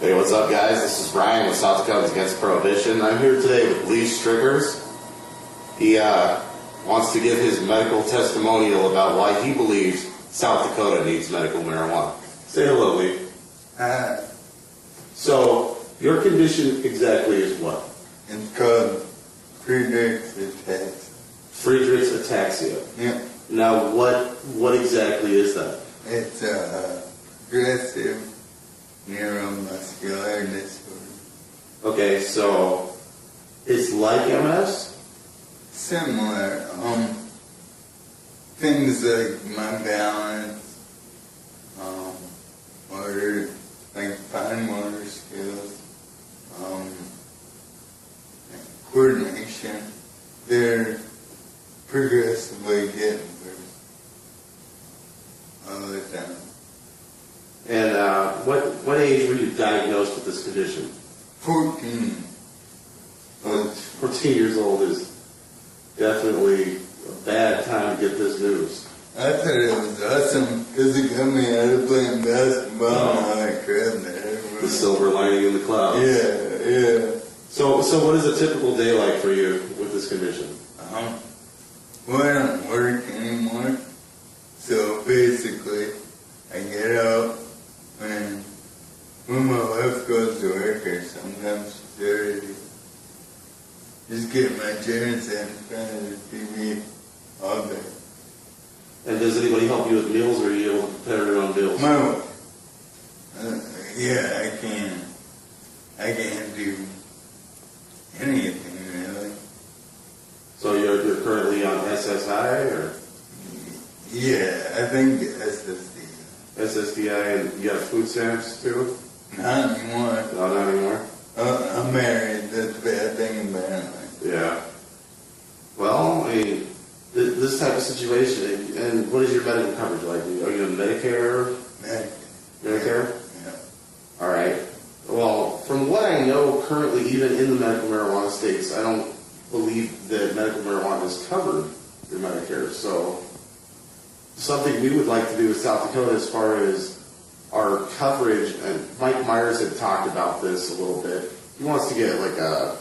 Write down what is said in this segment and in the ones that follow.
Hey, what's up, guys? This is Brian with South Dakotans Against Prohibition. I'm here today with Lee Stricherz. He wants to give his medical testimonial about why he believes South Dakota needs medical marijuana. Say hello, Lee. So, your condition exactly is what? It's called Friedreich's ataxia. Friedreich's ataxia. Yeah. Now, what exactly is that? It's aggressive neuromuscular disorder. Okay, so it's like MS? Similar. Things like my balance, motor, like fine motor skills, coordination, they're progressively getting worse all the time. And what age were you diagnosed with this condition? 14. 14 years old is definitely a bad time to get this news. I thought it was awesome because it got me out of playing basketball and all that crap there. The silver lining in the clouds. Yeah. So what is a typical day like for you with this condition? Well, I don't work anymore. So basically, I get up when my wife goes to work or sometimes she's already just get my chair and sit in front of the TV all day. And does anybody help you with meals, or are you able to prepare your own meals? My wife. Yeah, I can. I can't do anything really. So you're currently on SSI or? Yeah, I think SSD. SSDI, and you have food stamps too? Not anymore. No, not anymore. I'm married. That's the bad thing apparently. Yeah. Well, I mean, this type of situation, and what is your medical coverage like? Are you on Medicare? Medicare? Yeah. All right. Well, from what I know currently, even in the medical marijuana states, I don't believe that medical marijuana is covered through Medicare. So something we would like to do with South Dakota as far as our coverage, and Mike Myers had talked about this a little bit. He wants to get like a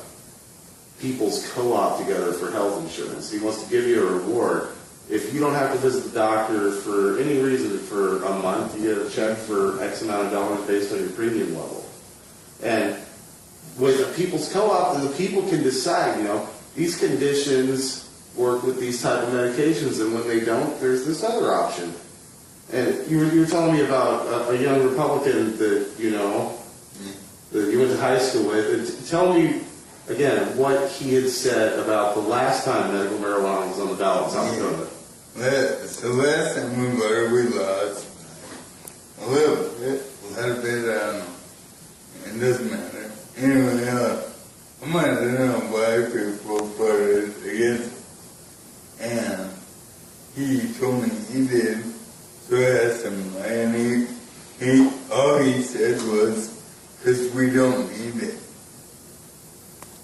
people's co-op together for health insurance. He wants to give you a reward. If you don't have to visit the doctor for any reason for a month, you get a check for X amount of dollars based on your premium level. And with a people's co-op, the people can decide, these conditions work with these type of medications, and when they don't, there's this other option. And you were telling me about a young Republican that that you went to high school with. And tell me again what he had said about the last time medical marijuana was on the ballot in South Dakota. So last time we voted, we lost a little bit, I don't know. It doesn't matter. Anyway, I might have known why people voted against it. And he told me he did. So I asked him, and all he said was, because we don't need it.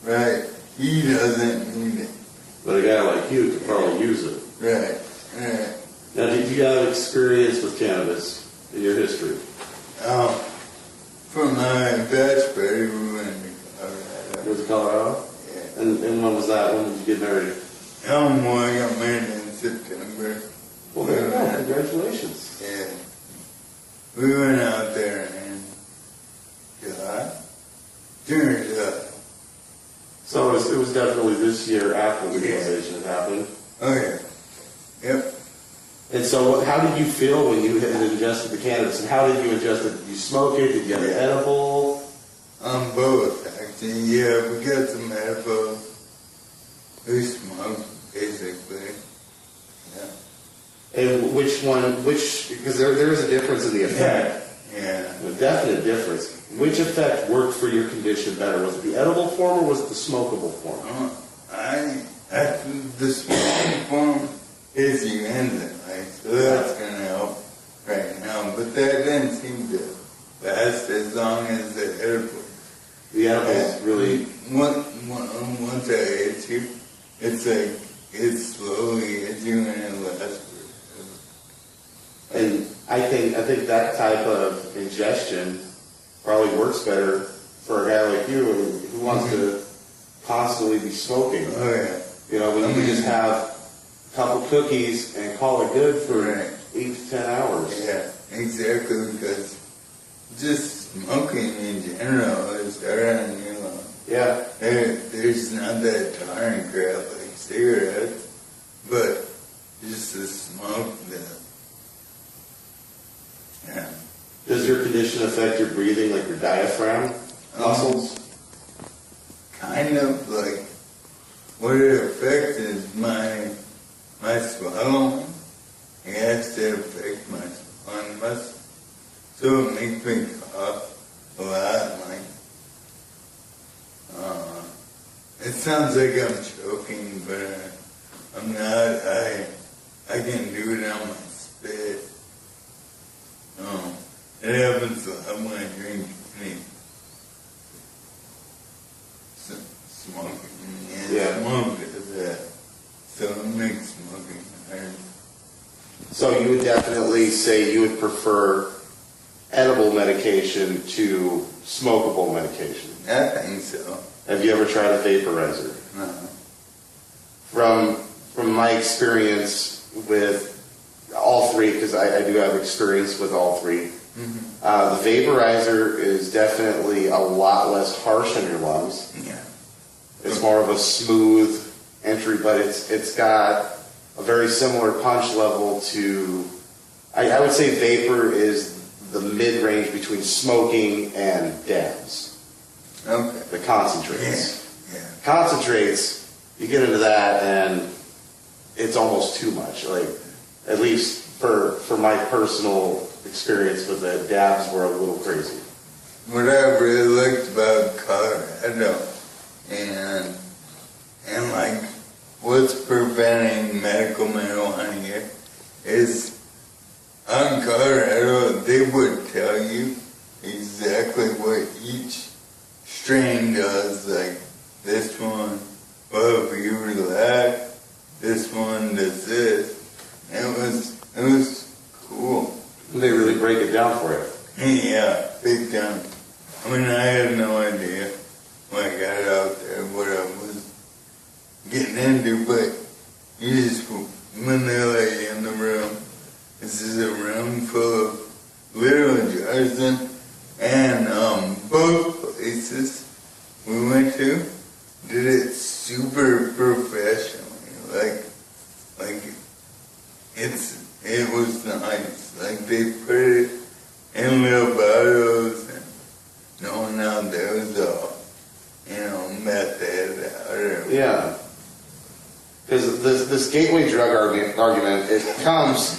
Right? He doesn't need it. But a guy like you could probably use it. Right. Now, did you have experience with cannabis in your history? For my bachelor, we went to Colorado. You went to Colorado? Yeah. And when was that? When did you get married? I got married in September. Well, there you go. Congratulations. Yeah. We went out there in July. June or July. So it was definitely this year after legalization had happened. Oh, yeah. Yep. And so how did you feel when you had ingested the cannabis? And how did you ingest it? Did you smoke it? Did you have an edible? Both, actually. Yeah, we got some edible. We smoked, basically. Yeah. And because there is a difference in the effect. Yeah. A definite difference. Which effect worked for your condition better? Was it the edible form or was it the smokable form? The smokable form is you end it, so that's going to help right now. But that didn't seem to last as long as the edible. The edibles really. Once I hit you, it's like it's slowly hits you and it lasts. And I think that type of ingestion probably works better for a guy like you who wants to constantly be smoking. Oh yeah. You know, when you can just have a couple cookies and call it good for Right. 8 to 10 hours. Yeah, exactly, because just smoking in general is hard on your lungs. Yeah. There's not that tar and crap like cigarettes, but just the smoke that, yeah. Does your condition affect your breathing, like your diaphragm muscles? Kind of like, what it affects is my swallowing. It has to affect my swallowing muscle. So it makes me cough a lot, like, it sounds like I'm choking, but I'm not. I can do it on my spit. It happens a lot when I drink any smoking. Yeah. Smoke does that. So it makes smoking hard. So you would definitely say you would prefer edible medication to smokable medication. I think so. Have you ever tried a vaporizer? No. From my experience with all three, because I do have experience with all three, the vaporizer is definitely a lot less harsh on your lungs. Yeah. It's more of a smooth entry, but it's got a very similar punch level to, I would say vapor is the mid-range between smoking and dabs. Okay. The concentrates. Yeah. Concentrates, you get into that and it's almost too much. Like, at least for my personal experience with it, dabs were a little crazy. What I really liked about Colorado and like what's preventing medical marijuana here is on Colorado they would tell you exactly what each strain does. Like this one, well, if you relax, this one does this. It was cool. They really break it down for you. Yeah, big time. I mean, I had no idea when I got out there what I was getting into, but you just, when they let you in the room, this is a room full of little jars and both places we went to did it super professionally, like it was nice. Like they put it in little bottles and no one out there was all, method out. Yeah. Because this gateway drug argument, it comes,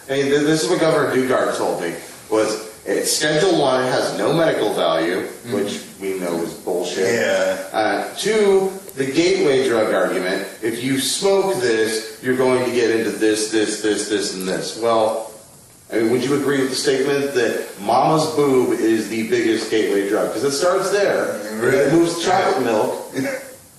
this is what Governor Dugard told me, was it's Schedule 1, it has no medical value, which we know is bullshit. Yeah. 2, the gateway drug argument, if you smoke this, you're going to get into this, and this. Well, I mean, would you agree with the statement that mama's boob is the biggest gateway drug? Because it starts there. Right. It moves to chocolate milk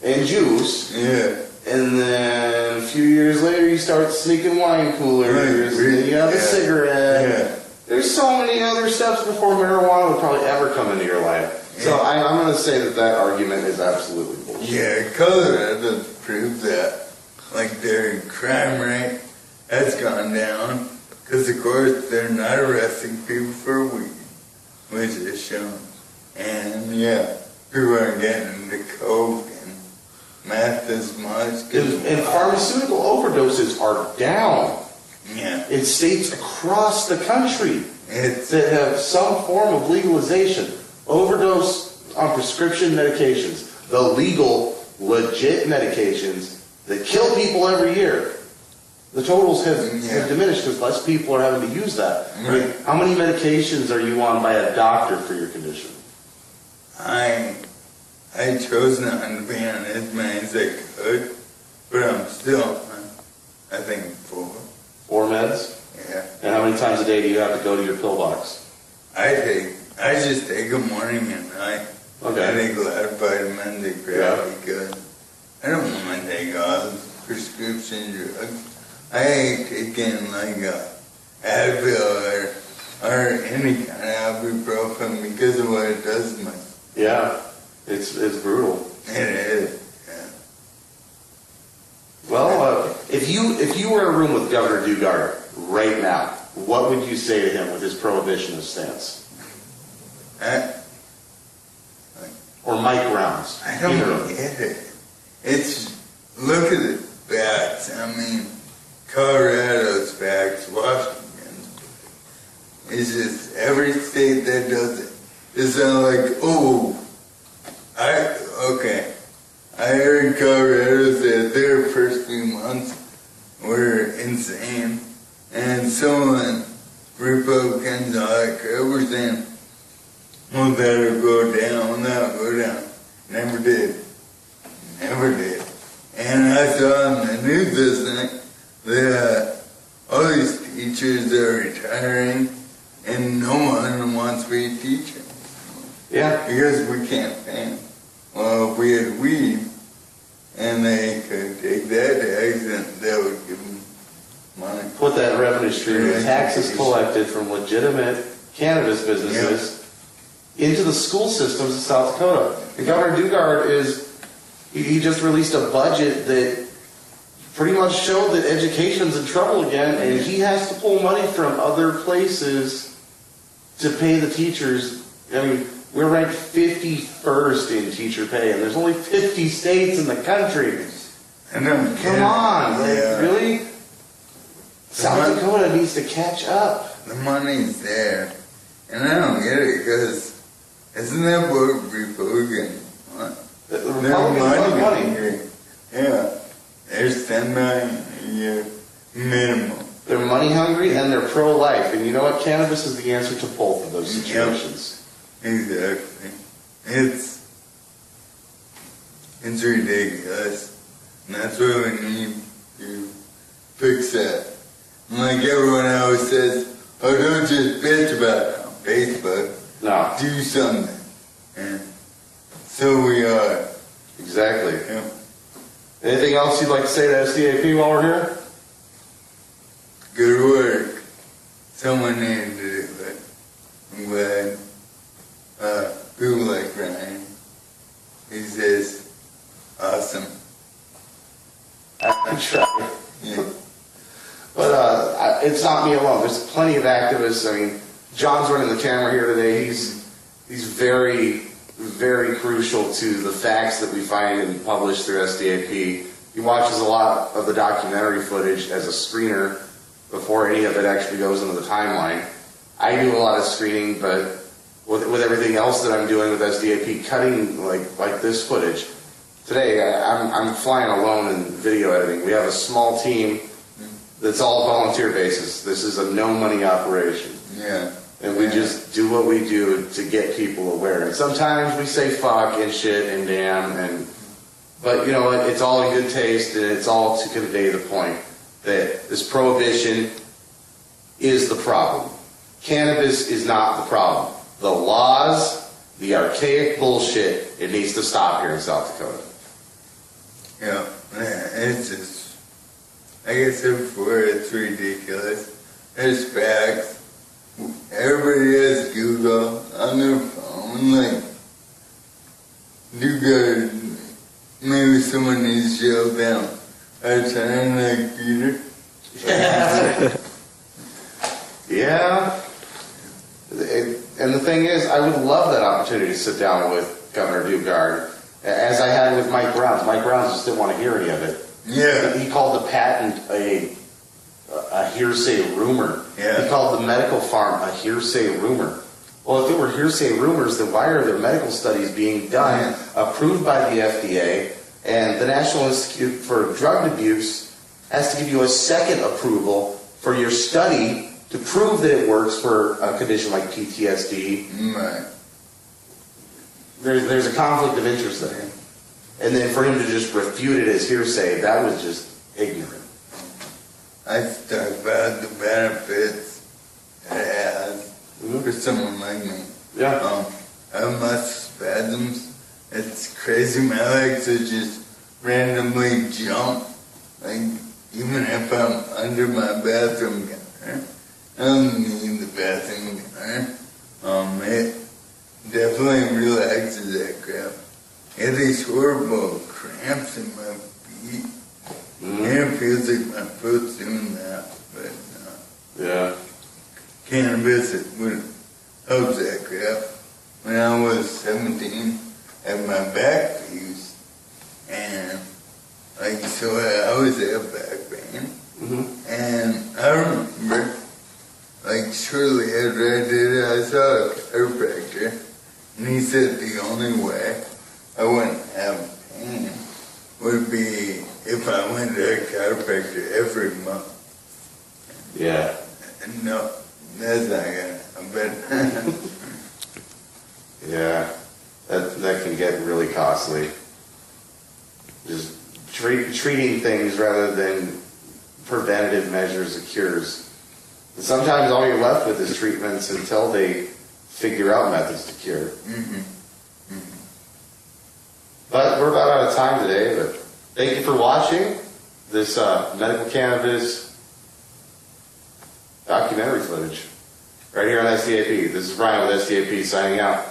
and juice. Yeah. And then a few years later, you start sneaking wine coolers, Right. and you have a cigarette. Yeah. There's so many other steps before marijuana would probably ever come into your life. So I'm going to say that argument is absolutely bullshit. Yeah, Colorado proves that. Like their crime rate has gone down because, of course, they're not arresting people for weed, which is shown. And yeah, people are getting into coke and meth as much. And pharmaceutical overdoses are down Yeah. in states across the country It's that have some form of legalization. Overdose on prescription medications, the legal, legit medications that kill people every year. The totals have diminished because less people are having to use that. I mean, how many medications are you on by a doctor for your condition? I chose not to be on as many as I could, but I'm still on, I think, 4. 4 meds? Yeah. And how many times a day do you have to go to your pill box? I just take them morning and night. Okay. I take a lot of vitamins and crap because I don't want to take all the prescription drugs. I ain't taking like a Advil or or any kind of ibuprofen because of what it does to me. Yeah, it's brutal. It is. Yeah. Well, if you were in a room with Governor Dugard right now, what would you say to him with his prohibitionist stance? Or Mike Rounds? I don't get it. It's, look at the facts. I mean, Colorado's facts, Washington's. It's just every state that does it. It's not like, oh, okay. I heard Colorado said their first few months were insane. And someone, Republicans, all that crap, were saying, well, that'll go down, that'll go down. Never did. Never did. And I saw on the news this night that all these teachers are retiring and no one wants to be a teacher. Yeah. Because we can't pay them. Well, if we had weed and they could take that tax and that would give them money. Put that revenue stream of taxes collected from legitimate cannabis businesses into the school systems of South Dakota. And Governor Dugard he just released a budget that pretty much showed that education's in trouble again, and he has to pull money from other places to pay the teachers. I mean, we're ranked 51st in teacher pay, and there's only 50 states in the country. Come on, really? South Dakota needs to catch up. The money's there. And I don't get it, because isn't that what Republicans want? The Republicans want money. Yeah. There's $10 million a year minimum. They're money hungry and they're pro-life. And you know what? Cannabis is the answer to both of those situations. Yep. Exactly. It's ridiculous. And that's what we need to fix that. And like everyone always says, oh, don't just bitch about it on Facebook. No. Do something. And so we are. Exactly. Yep. Anything else you'd like to say to SDAP while we're here? Good work. Someone needed to do it. I'm glad. People like Ryan. He says, awesome. I try. Yeah. But it's not me alone. There's plenty of activists. I mean, John's running the camera here today. He's very, very crucial to the facts that we find and publish through SDAP. He watches a lot of the documentary footage as a screener before any of it actually goes into the timeline. I do a lot of screening, but with everything else that I'm doing with SDAP, cutting like this footage. Today, I'm flying alone in video editing. We have a small team that's all volunteer basis. This is a no money operation. Yeah. And we just do what we do to get people aware. And sometimes we say fuck and shit and damn, but you know what? It's all in good taste, and it's all to convey the point that this prohibition is the problem. Cannabis is not the problem. The laws, the archaic bullshit, it needs to stop here in South Dakota. Yeah, it's just, like I said before, it's ridiculous. There's facts. Everybody has Google on their phone. Like, you gotta, maybe someone needs to shut down. I sound like Peter. Yeah. And the thing is, I would love that opportunity to sit down with Governor Dugard, as I had with Mike Rounds. Mike Rounds just didn't want to hear any of it. Yeah. He called the patent a hearsay rumor. Yeah. He called the medical farm a hearsay rumor. Well, if it were hearsay rumors, then why are there medical studies being done, approved by the FDA, and the National Institute for Drug Abuse has to give you a second approval for your study to prove that it works for a condition like PTSD. Right. There's a conflict of interest there. And then for him to just refute it as hearsay, that was just ignorant. I talk about the benefits it has for someone like me. Yeah. I have muscle spasms. It's crazy. My legs will just randomly jump. Like, even if I'm under my bathroom counter, I don't need the bathing gunner. It definitely relaxes that crap. I had these horrible cramps in my feet. And it feels like my foot's doing that, but Yeah. cannabis would help that crap. When I was 17, I had my back fused, and like so I always have back pain. And I remember, like shortly after I did it, I saw a chiropractor, and he said the only way I wouldn't have pain would be if I went to a chiropractor every month. Yeah. No, that's not gonna happen. Yeah. That can get really costly. Just treating things rather than preventative measures of cures. And sometimes all you're left with is treatments until they figure out methods to cure. But we're about out of time today, but thank you for watching this medical cannabis documentary footage right here on SDAP. This is Brian with SDAP signing out.